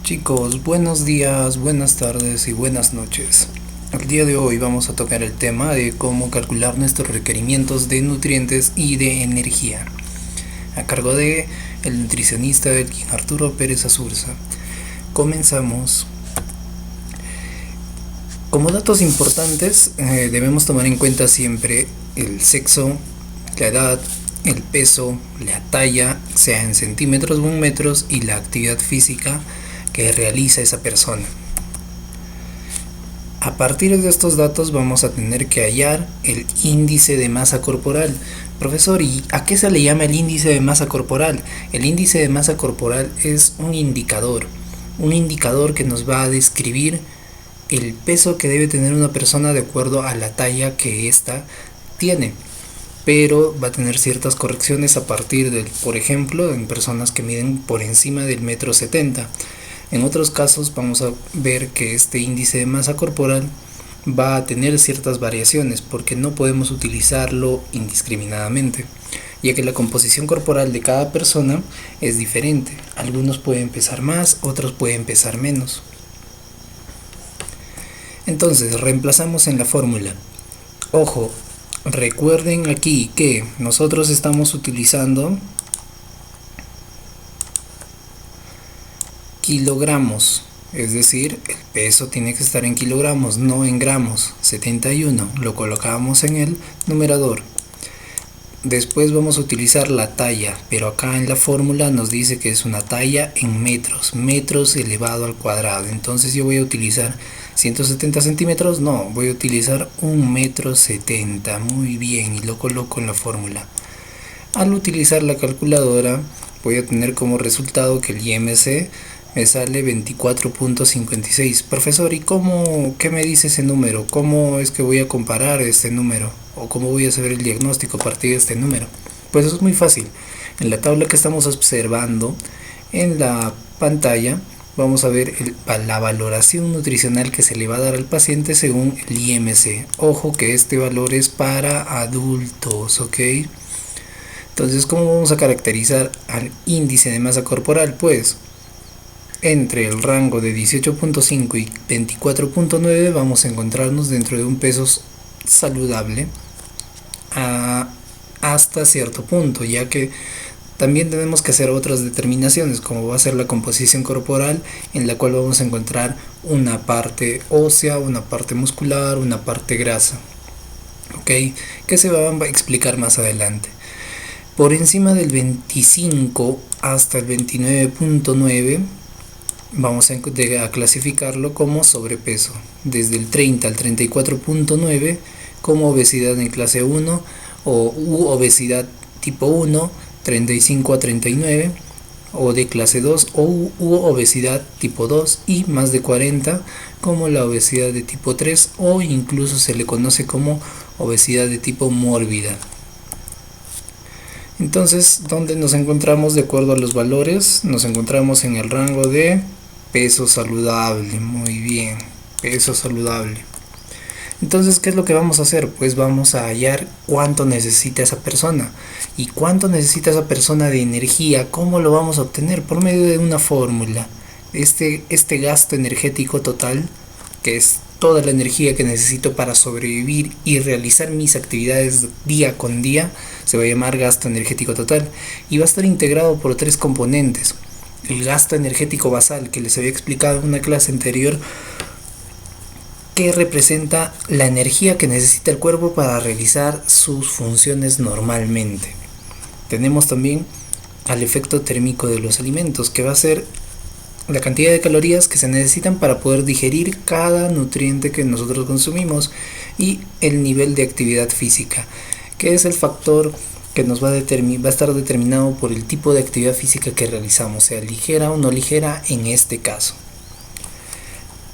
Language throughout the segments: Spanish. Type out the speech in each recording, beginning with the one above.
Chicos, buenos días, buenas tardes y buenas noches. El día de hoy vamos a tocar el tema de cómo calcular nuestros requerimientos de nutrientes y de energía, a cargo de el nutricionista Elkin Arturo Pérez Azurza. Comenzamos. Como datos importantes, debemos tomar en cuenta siempre el sexo, la edad, el peso, la talla, sea en centímetros o en metros, y la actividad física que realiza esa persona. A partir de estos datos vamos a tener que hallar el índice de masa corporal. Profesor, ¿y a qué se le llama el índice de masa corporal? El índice de masa corporal es un indicador que nos va a describir el peso que debe tener una persona de acuerdo a la talla que ésta tiene, pero va a tener ciertas correcciones a partir del, por ejemplo, en personas que miden por encima del 1,70 m. En otros casos vamos a ver que este índice de masa corporal va a tener ciertas variaciones porque no podemos utilizarlo indiscriminadamente, ya que la composición corporal de cada persona es diferente. Algunos pueden pesar más, otros pueden pesar menos. Entonces reemplazamos en la fórmula. Ojo, recuerden aquí que nosotros estamos utilizando kilogramos, es decir, el peso tiene que estar en kilogramos, no en gramos. 71 lo colocamos en el numerador. Después vamos a utilizar la talla, pero acá en la fórmula nos dice que es una talla en metros, metros elevado al cuadrado. Entonces yo voy a utilizar 170 centímetros, no, voy a utilizar 1,70 m. Muy bien, y lo coloco en la fórmula. Al utilizar la calculadora voy a tener como resultado que el IMC me sale 24.56. Profesor, ¿y qué me dice ese número? ¿Cómo es que voy a comparar este número? ¿O cómo voy a saber el diagnóstico a partir de este número? Pues eso es muy fácil. En la tabla que estamos observando en la pantalla vamos a ver la valoración nutricional que se le va a dar al paciente según el IMC. Ojo que este valor es para adultos, ¿ok? Entonces, ¿cómo vamos a caracterizar al índice de masa corporal? Pues entre el rango de 18.5 y 24.9 vamos a encontrarnos dentro de un peso saludable hasta cierto punto, ya que también tenemos que hacer otras determinaciones, como va a ser la composición corporal, en la cual vamos a encontrar una parte ósea, una parte muscular, una parte grasa, ¿ok? Que se va a explicar más adelante. Por encima del 25 hasta el 29.9 vamos a clasificarlo como sobrepeso. Desde el 30 al 34.9 como obesidad en clase 1 u obesidad tipo 1, 35 a 39, o de clase 2 u obesidad tipo 2, y más de 40 como la obesidad de tipo 3, o incluso se le conoce como obesidad de tipo mórbida. Entonces, ¿dónde nos encontramos de acuerdo a los valores? Nos encontramos en el rango de peso saludable. Muy bien, peso saludable. Entonces, ¿qué es lo que vamos a hacer? Pues vamos a hallar cuánto necesita esa persona. ¿Y cuánto necesita esa persona de energía? ¿Cómo lo vamos a obtener? Por medio de una fórmula. Este gasto energético total, que es toda la energía que necesito para sobrevivir y realizar mis actividades día con día, se va a llamar gasto energético total, y va a estar integrado por 3 componentes. El gasto energético basal, que les había explicado en una clase anterior, que representa la energía que necesita el cuerpo para realizar sus funciones normalmente. Tenemos también al efecto térmico de los alimentos, que va a ser la cantidad de calorías que se necesitan para poder digerir cada nutriente que nosotros consumimos, y el nivel de actividad física, que es el factor que nos va a estar determinado por el tipo de actividad física que realizamos, sea ligera o no ligera en este caso.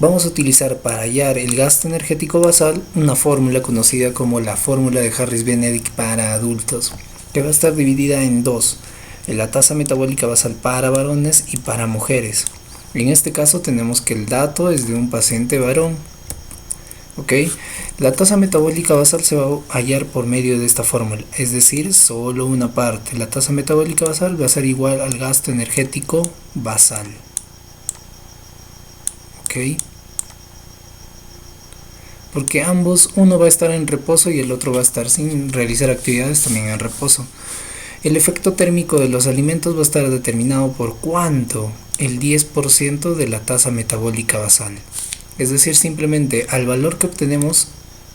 Vamos a utilizar para hallar el gasto energético basal una fórmula conocida como la fórmula de Harris-Benedict para adultos, que va a estar dividida en dos: la tasa metabólica basal para varones y para mujeres. En este caso tenemos que el dato es de un paciente varón. ¿Ok? La tasa metabólica basal se va a hallar por medio de esta fórmula, es decir, solo una parte. La tasa metabólica basal va a ser igual al gasto energético basal. ¿ok? Porque ambos, uno va a estar en reposo y el otro va a estar sin realizar actividades también en reposo. El efecto térmico de los alimentos va a estar determinado por ¿cuánto? El 10% de la tasa metabólica basal. Es decir, simplemente al valor que obtenemos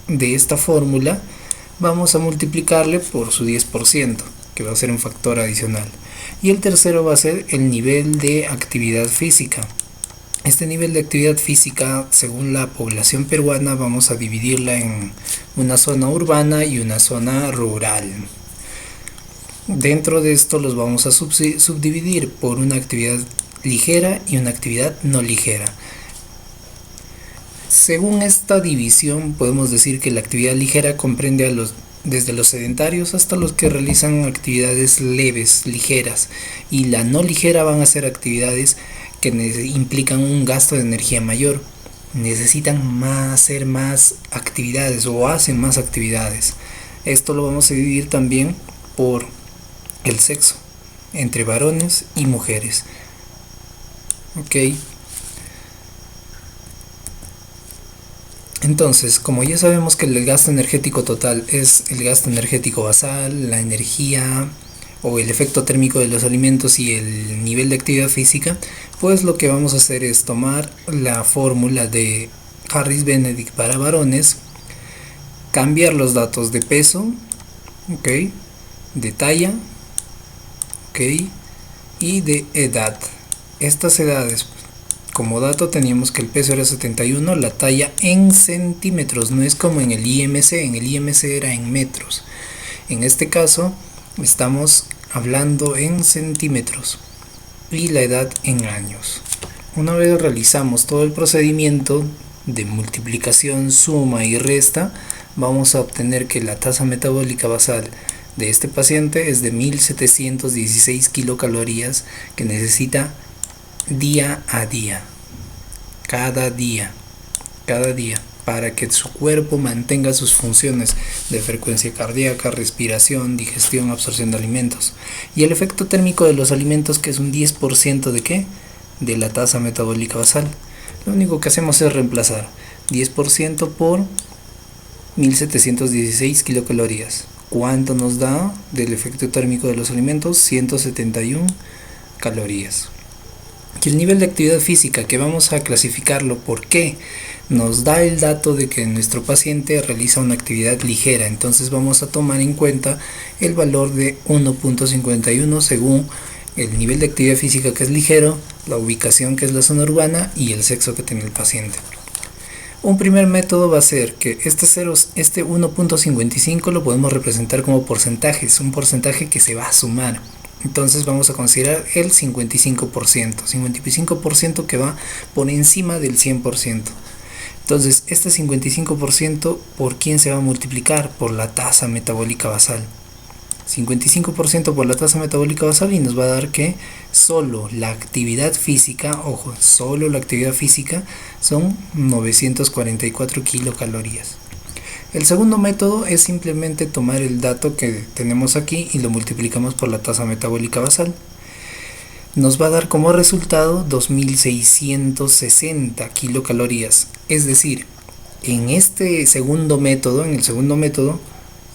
de esta fórmula vamos a multiplicarle por su 10%, que va a ser un factor adicional. Y el tercero va a ser el nivel de actividad física. Este nivel de actividad física, según la población peruana, vamos a dividirla en una zona urbana y una zona rural. Dentro de esto los vamos a subdividir por una actividad ligera y una actividad no ligera. Según esta división, podemos decir que la actividad ligera comprende desde los sedentarios hasta los que realizan actividades leves, ligeras, y la no ligera van a ser actividades que implican un gasto de energía mayor, necesitan hacer más actividades o hacen más actividades. Esto lo vamos a dividir también por el sexo, entre varones y mujeres. Ok. Entonces, como ya sabemos que el gasto energético total es el gasto energético basal, la energía o el efecto térmico de los alimentos y el nivel de actividad física, pues lo que vamos a hacer es tomar la fórmula de Harris-Benedict para varones, cambiar los datos de peso, ¿ok?, de talla, ¿ok?, y de edad. Estas edades, como dato teníamos que el peso era 71, la talla en centímetros, no es como en el IMC era en metros. En este caso estamos hablando en centímetros y la edad en años. Una vez realizamos todo el procedimiento de multiplicación, suma y resta, vamos a obtener que la tasa metabólica basal de este paciente es de 1716 kilocalorías que necesita día a día, cada día, para que su cuerpo mantenga sus funciones de frecuencia cardíaca, respiración, digestión, absorción de alimentos. Y el efecto térmico de los alimentos, que es un 10% de ¿qué? De la tasa metabólica basal. Lo único que hacemos es reemplazar 10% por 1716 kilocalorías. ¿Cuánto nos da del efecto térmico de los alimentos? 171 calorías. Y el nivel de actividad física, que vamos a clasificarlo por qué, nos da el dato de que nuestro paciente realiza una actividad ligera. Entonces vamos a tomar en cuenta el valor de 1.51 según el nivel de actividad física, que es ligero, la ubicación, que es la zona urbana, y el sexo que tiene el paciente. Un primer método va a ser que este 1.55 lo podemos representar como porcentajes, un porcentaje que se va a sumar. Entonces vamos a considerar el 55% que va por encima del 100%. Entonces este 55%, ¿por quién se va a multiplicar? Por la tasa metabólica basal. 55% por la tasa metabólica basal, y nos va a dar que solo la actividad física, ojo, solo la actividad física son 944 kilocalorías. El segundo método es simplemente tomar el dato que tenemos aquí y lo multiplicamos por la tasa metabólica basal. Nos va a dar como resultado 2660 kilocalorías. Es decir, en el segundo método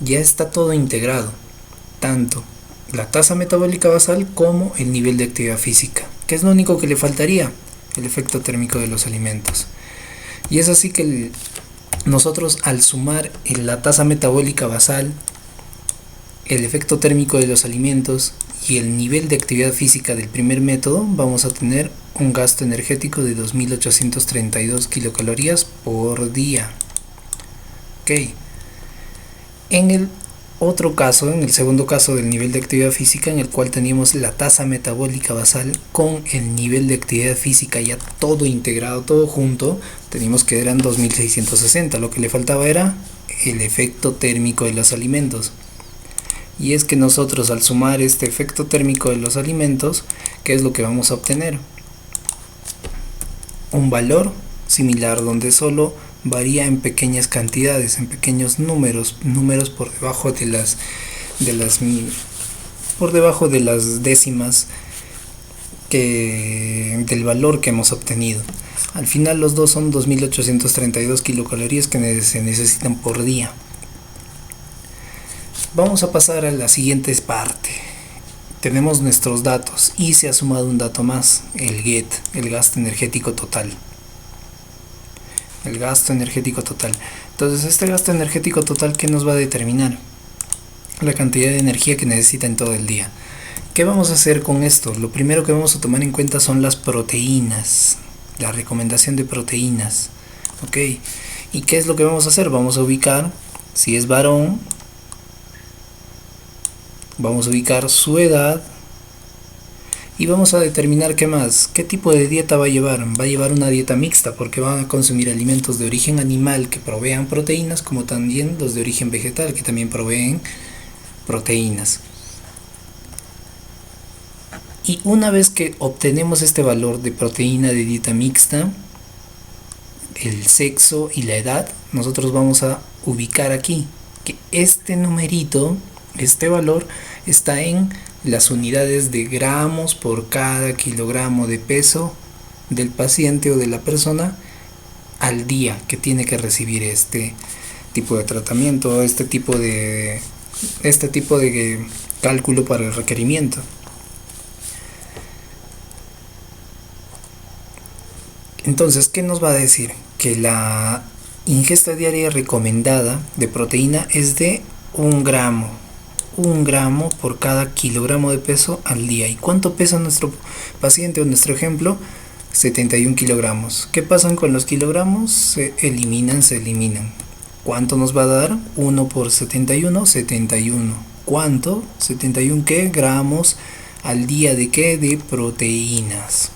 ya está todo integrado, tanto la tasa metabólica basal como el nivel de actividad física. ¿Qué es lo único que le faltaría? El efecto térmico de los alimentos. Y es así que nosotros, al sumar la tasa metabólica basal, el efecto térmico de los alimentos y el nivel de actividad física del primer método, vamos a tener un gasto energético de 2832 kilocalorías por día. Ok. En el otro caso, en el segundo caso del nivel de actividad física, en el cual teníamos la tasa metabólica basal con el nivel de actividad física ya todo integrado, todo junto, teníamos que eran 2660. Lo que le faltaba era el efecto térmico de los alimentos. Y es que nosotros, al sumar este efecto térmico de los alimentos, ¿qué es lo que vamos a obtener? Un valor similar, donde solo varía en pequeñas cantidades, en pequeños números por debajo de las décimas del valor que hemos obtenido. Al final los dos son 2832 kilocalorías que se necesitan por día. Vamos a pasar a la siguiente parte. Tenemos nuestros datos y se ha sumado un dato más, el GET, el gasto energético total. El gasto energético total. Entonces este gasto energético total, ¿qué nos va a determinar? La cantidad de energía que necesita en todo el día. ¿Qué vamos a hacer con esto? Lo primero que vamos a tomar en cuenta son las proteínas, la recomendación de proteínas. ¿Ok? ¿Y qué es lo que vamos a hacer? Vamos a ubicar, si es varón, vamos a ubicar su edad y vamos a determinar qué más, qué tipo de dieta va a llevar. Va a llevar una dieta mixta porque va a consumir alimentos de origen animal que provean proteínas, como también los de origen vegetal que también proveen proteínas. Y una vez que obtenemos este valor de proteína de dieta mixta, el sexo y la edad, nosotros vamos a ubicar aquí que este numerito, este valor, está en las unidades de gramos por cada kilogramo de peso del paciente o de la persona al día que tiene que recibir este tipo de tratamiento, este tipo de cálculo para el requerimiento. Entonces, ¿qué nos va a decir? Que la ingesta diaria recomendada de proteína es de 1 gramo. 1 gramo por cada kilogramo de peso al día. ¿Y cuánto pesa nuestro paciente o nuestro ejemplo? 71 kilogramos. ¿Qué pasan con los kilogramos? Se eliminan. ¿Cuánto nos va a dar? 1 por 71, 71. ¿Cuánto? 71 ¿qué? Gramos al día de ¿qué? De proteínas.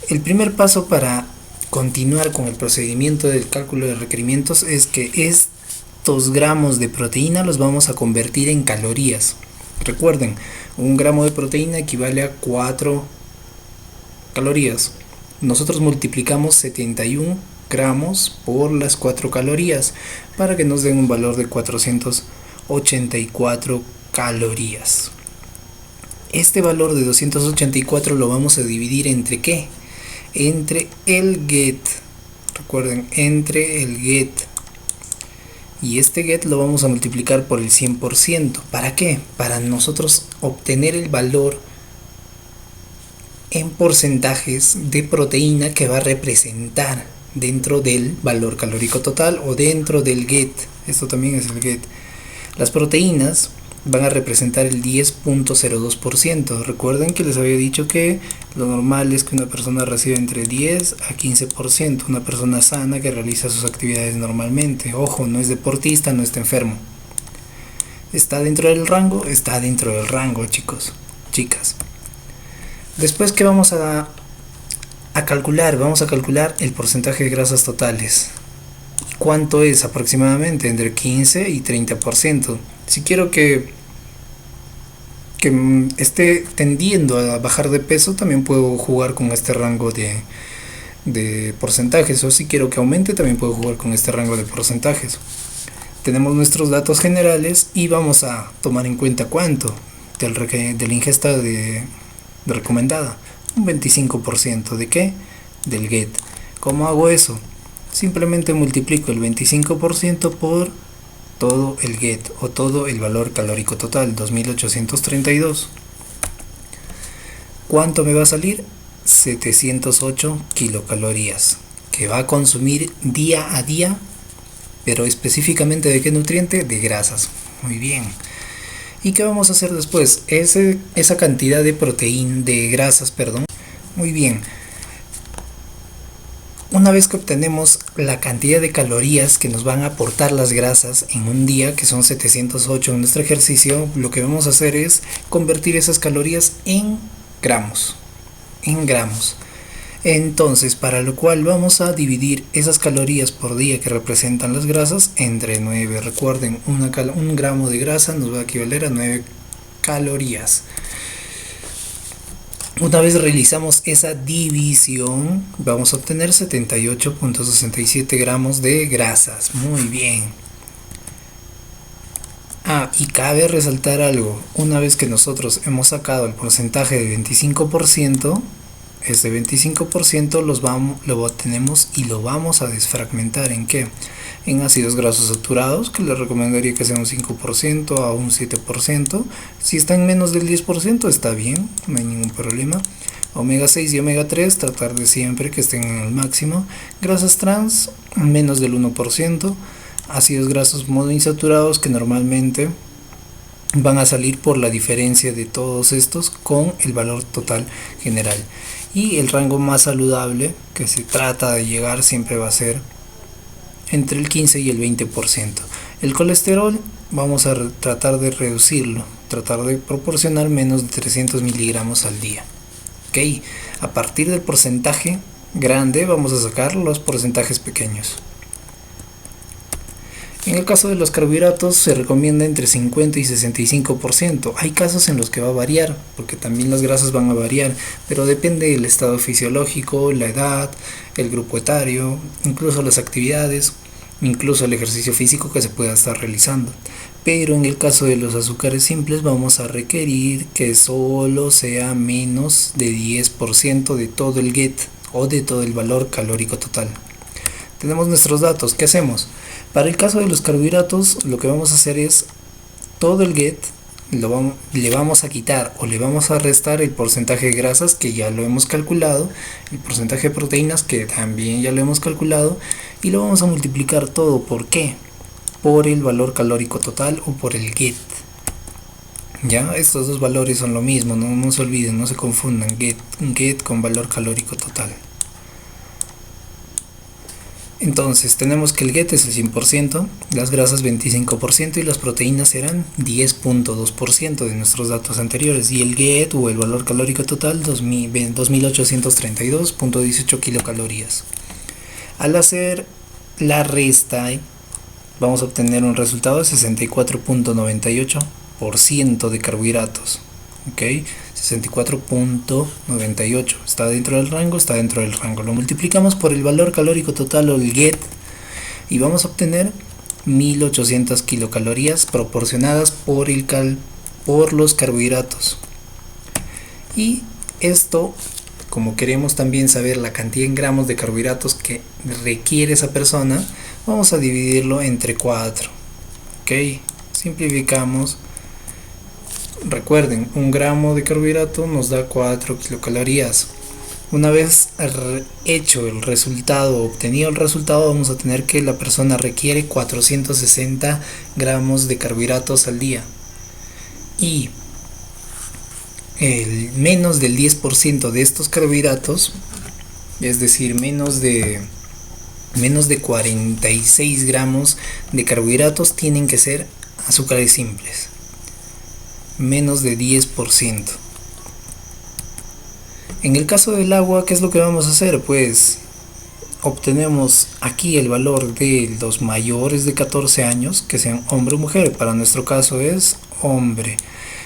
El primer paso para continuar con el procedimiento del cálculo de requerimientos es que estos gramos de proteína los vamos a convertir en calorías. Recuerden, 1 gramo de proteína equivale a 4 calorías. Nosotros multiplicamos 71 gramos por las 4 calorías para que nos den un valor de 484 calorías. Este valor de 284 lo vamos a dividir entre ¿qué? Entre el GET. Recuerden, entre el GET. Y este GET lo vamos a multiplicar por el 100%. ¿Para qué? Para nosotros obtener el valor en porcentajes de proteína que va a representar dentro del valor calórico total o dentro del GET. Esto también es el GET. Las proteínas van a representar el 10.02%. Recuerden que les había dicho que lo normal es que una persona reciba entre 10 a 15%. Una persona sana que realiza sus actividades normalmente. Ojo, no es deportista, no está enfermo. ¿Está dentro del rango? Está dentro del rango, chicos, chicas. Después, ¿qué vamos a calcular? Vamos a calcular el porcentaje de grasas totales. ¿Cuánto es aproximadamente? Entre 15 y 30%. Si quiero que esté tendiendo a bajar de peso, también puedo jugar con este rango de porcentajes. O si quiero que aumente, también puedo jugar con este rango de porcentajes. Tenemos nuestros datos generales y vamos a tomar en cuenta cuánto de la ingesta recomendada. Un 25%. ¿De qué? Del GET. ¿Cómo hago eso? Simplemente multiplico el 25% por todo el GET o todo el valor calórico total, 2832. ¿Cuánto me va a salir? 708 kilocalorías que va a consumir día a día, pero específicamente ¿de qué nutriente? De grasas. Muy bien. ¿Y qué vamos a hacer después? Esa cantidad de de grasas, perdón. Muy bien. Una vez que obtenemos la cantidad de calorías que nos van a aportar las grasas en un día, que son 708 en nuestro ejercicio, lo que vamos a hacer es convertir esas calorías en gramos. Entonces, para lo cual vamos a dividir esas calorías por día que representan las grasas entre 9. Recuerden, un gramo de grasa nos va a equivaler a 9 calorías. Una vez realizamos esa división, vamos a obtener 78.67 gramos de grasas. Muy bien. Y cabe resaltar algo. Una vez que nosotros hemos sacado el porcentaje de 25%, Este 25% lo tenemos y lo vamos a desfragmentar ¿en qué? En ácidos grasos saturados, que les recomendaría que sea un 5% a un 7%. Si está en menos del 10% está bien, no hay ningún problema. Omega 6 y omega 3, tratar de siempre que estén en el máximo. Grasas trans, menos del 1%. Ácidos grasos monoinsaturados, que normalmente van a salir por la diferencia de todos estos con el valor total general. Y el rango más saludable que se trata de llegar siempre va a ser entre el 15 y el 20%. El colesterol vamos a tratar de reducirlo, tratar de proporcionar menos de 300 miligramos al día. ¿Ok? A partir del porcentaje grande vamos a sacar los porcentajes pequeños. En el caso de los carbohidratos se recomienda entre 50 y 65%. Hay casos en los que va a variar, porque también las grasas van a variar, pero depende del estado fisiológico, la edad, el grupo etario, incluso las actividades, incluso el ejercicio físico que se pueda estar realizando. Pero en el caso de los azúcares simples vamos a requerir que solo sea menos de 10% de todo el GET o de todo el valor calórico total. Tenemos nuestros datos, ¿qué hacemos? Para el caso de los carbohidratos, lo que vamos a hacer es todo el GET le vamos a quitar o le vamos a restar el porcentaje de grasas, que ya lo hemos calculado, el porcentaje de proteínas, que también ya lo hemos calculado, y lo vamos a multiplicar todo. ¿Por qué? Por el valor calórico total o por el GET. Ya, estos dos valores son lo mismo, no se olviden, no se confundan GET con valor calórico total. Entonces tenemos que el GET es el 100%, las grasas 25% y las proteínas serán 10.2% de nuestros datos anteriores, y el GET o el valor calórico total 2832.18 kilocalorías. Al hacer la resta vamos a obtener un resultado de 64.98% de carbohidratos. ¿Ok? 64.98. ¿Está dentro del rango? Está dentro del rango. Lo multiplicamos por el valor calórico total o el GET y vamos a obtener 1800 kilocalorías proporcionadas por los carbohidratos. Y esto, como queremos también saber la cantidad en gramos de carbohidratos que requiere esa persona, vamos a dividirlo entre 4. ¿Ok? Simplificamos. Recuerden, 1 gramo de carbohidrato nos da 4 kilocalorías. Una vez hecho el resultado, obtenido el resultado, vamos a tener que la persona requiere 460 gramos de carbohidratos al día. Y el menos del 10% de estos carbohidratos, es decir, menos de 46 gramos de carbohidratos, tienen que ser azúcares simples. Menos de 10%. En el caso del agua, ¿qué es lo que vamos a hacer? Pues obtenemos aquí el valor de los mayores de 14 años, que sean hombre o mujer. Para nuestro caso es hombre.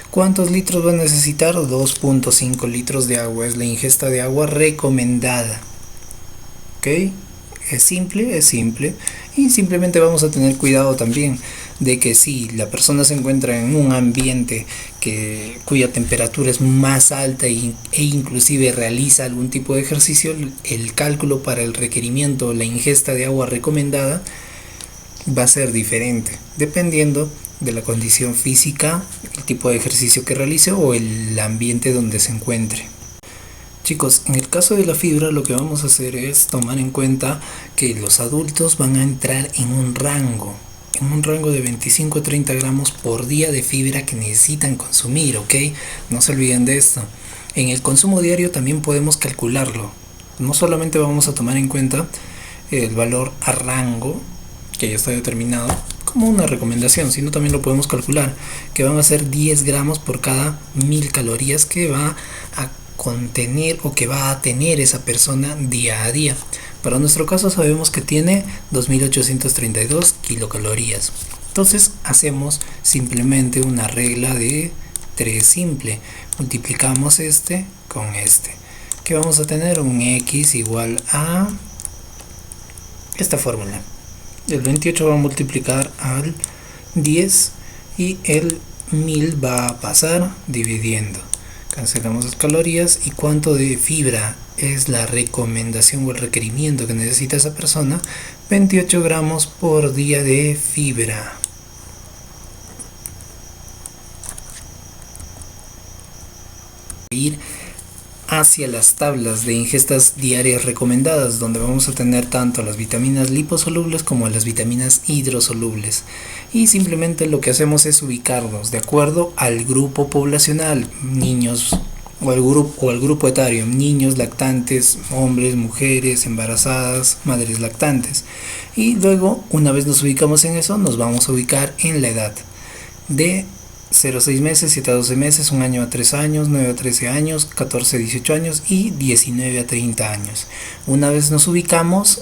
¿Cuántos litros va a necesitar? 2.5 litros de agua. Es la ingesta de agua recomendada. ¿Ok? Es simple. Y simplemente vamos a tener cuidado también de que si la persona se encuentra en un ambiente cuya temperatura es más alta e inclusive realiza algún tipo de ejercicio, el cálculo para el requerimiento, la ingesta de agua recomendada va a ser diferente, dependiendo de la condición física, el tipo de ejercicio que realice o el ambiente donde se encuentre. Chicos, en el caso de la fibra, lo que vamos a hacer es tomar en cuenta que los adultos van a entrar en un rango de 25 a 30 gramos por día de fibra que necesitan consumir, ¿ok? No se olviden de esto. En el consumo diario también podemos calcularlo. No solamente vamos a tomar en cuenta el valor a rango, que ya está determinado como una recomendación, sino también lo podemos calcular, que van a ser 10 gramos por cada 1000 calorías que va a contener o que va a tener esa persona día a día. Para nuestro caso sabemos que tiene 2832 kilocalorías. Entonces hacemos simplemente una regla de 3 simple. Multiplicamos este con este. Que vamos a tener un X igual a esta fórmula. El 28 va a multiplicar al 10 y el 1000 va a pasar dividiendo. Cancelamos las calorías y cuánto de fibra es la recomendación o el requerimiento que necesita esa persona. 28 gramos por día de fibra. Ir hacia las tablas de ingestas diarias recomendadas, donde vamos a tener tanto las vitaminas liposolubles como las vitaminas hidrosolubles, y simplemente lo que hacemos es ubicarnos de acuerdo al grupo poblacional, niños o al grupo etario, niños, lactantes, hombres, mujeres, embarazadas, madres lactantes, y luego una vez nos ubicamos en eso nos vamos a ubicar en la edad de 0 a 6 meses, 7 a 12 meses, 1 año a 3 años, 9 a 13 años, 14 a 18 años y 19 a 30 años. Una vez nos ubicamos,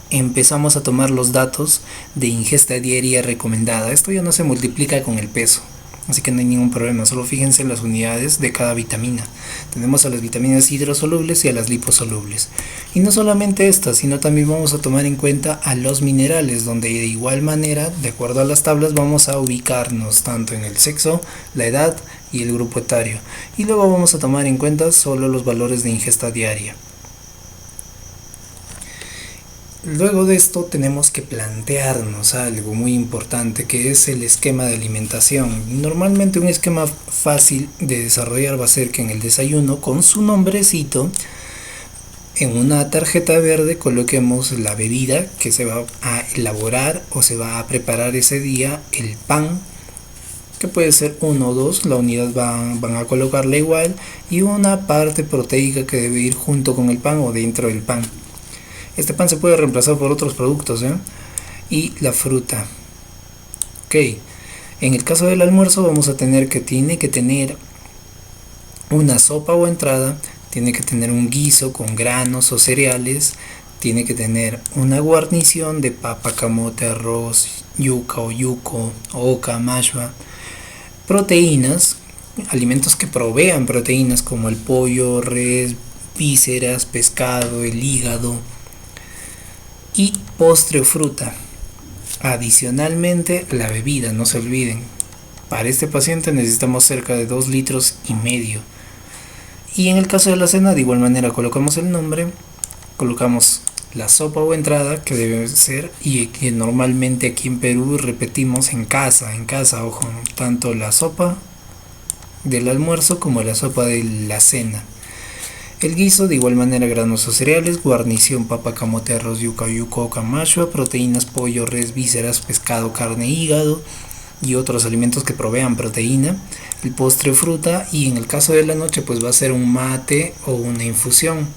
empezamos a tomar los datos de ingesta diaria recomendada. Esto ya no se multiplica con el peso, así que no hay ningún problema, solo fíjense en las unidades de cada vitamina. Tenemos a las vitaminas hidrosolubles y a las liposolubles. Y no solamente estas, sino también vamos a tomar en cuenta a los minerales, donde de igual manera, de acuerdo a las tablas, vamos a ubicarnos tanto en el sexo, la edad y el grupo etario. Y luego vamos a tomar en cuenta solo los valores de ingesta diaria. Luego de esto tenemos que plantearnos algo muy importante, que es el esquema de alimentación. Normalmente un esquema fácil de desarrollar va a ser que en el desayuno, con su nombrecito, en una tarjeta verde coloquemos la bebida que se va a elaborar o se va a preparar ese día, el pan, que puede ser 1 o 2, la unidad van a colocarla igual, y una parte proteica que debe ir junto con el pan o dentro del pan. Este pan se puede reemplazar por otros productos, y la fruta. Ok, en el caso del almuerzo vamos a tener que tiene que tener una sopa o entrada, tiene que tener un guiso con granos o cereales, tiene que tener una guarnición de papa, camote, arroz, yuca o yuco, oca, mashua, proteínas, alimentos que provean proteínas como el pollo, res, vísceras, pescado, el hígado, y postre o fruta. Adicionalmente, la bebida, no se olviden. Para este paciente necesitamos cerca de 2,5 litros. Y en el caso de la cena, de igual manera, colocamos el nombre, colocamos la sopa o entrada que debe ser, y que normalmente aquí en Perú repetimos en casa, ojo, tanto la sopa del almuerzo como la sopa de la cena. El guiso, de igual manera, granos o cereales, guarnición, papa, camote, arroz, yuca, oca, mashua, proteínas, pollo, res, vísceras, pescado, carne, hígado y otros alimentos que provean proteína, el postre, fruta, y en el caso de la noche pues va a ser un mate o una infusión,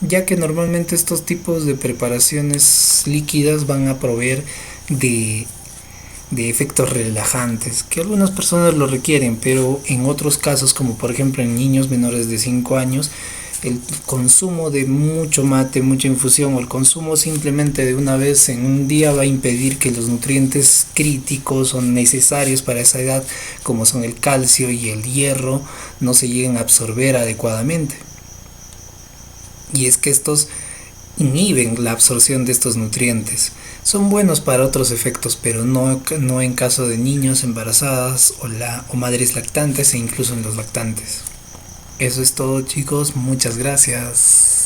ya que normalmente estos tipos de preparaciones líquidas van a proveer de efectos relajantes, que algunas personas lo requieren, pero en otros casos, como por ejemplo en niños menores de 5 años, el consumo de mucho mate, mucha infusión, o el consumo simplemente de una vez en un día va a impedir que los nutrientes críticos o necesarios para esa edad, como son el calcio y el hierro, no se lleguen a absorber adecuadamente. Y es que estos inhiben la absorción de estos nutrientes. Son buenos para otros efectos, pero no en caso de niños, embarazadas o madres lactantes, e incluso en los lactantes. Eso es todo, chicos, muchas gracias.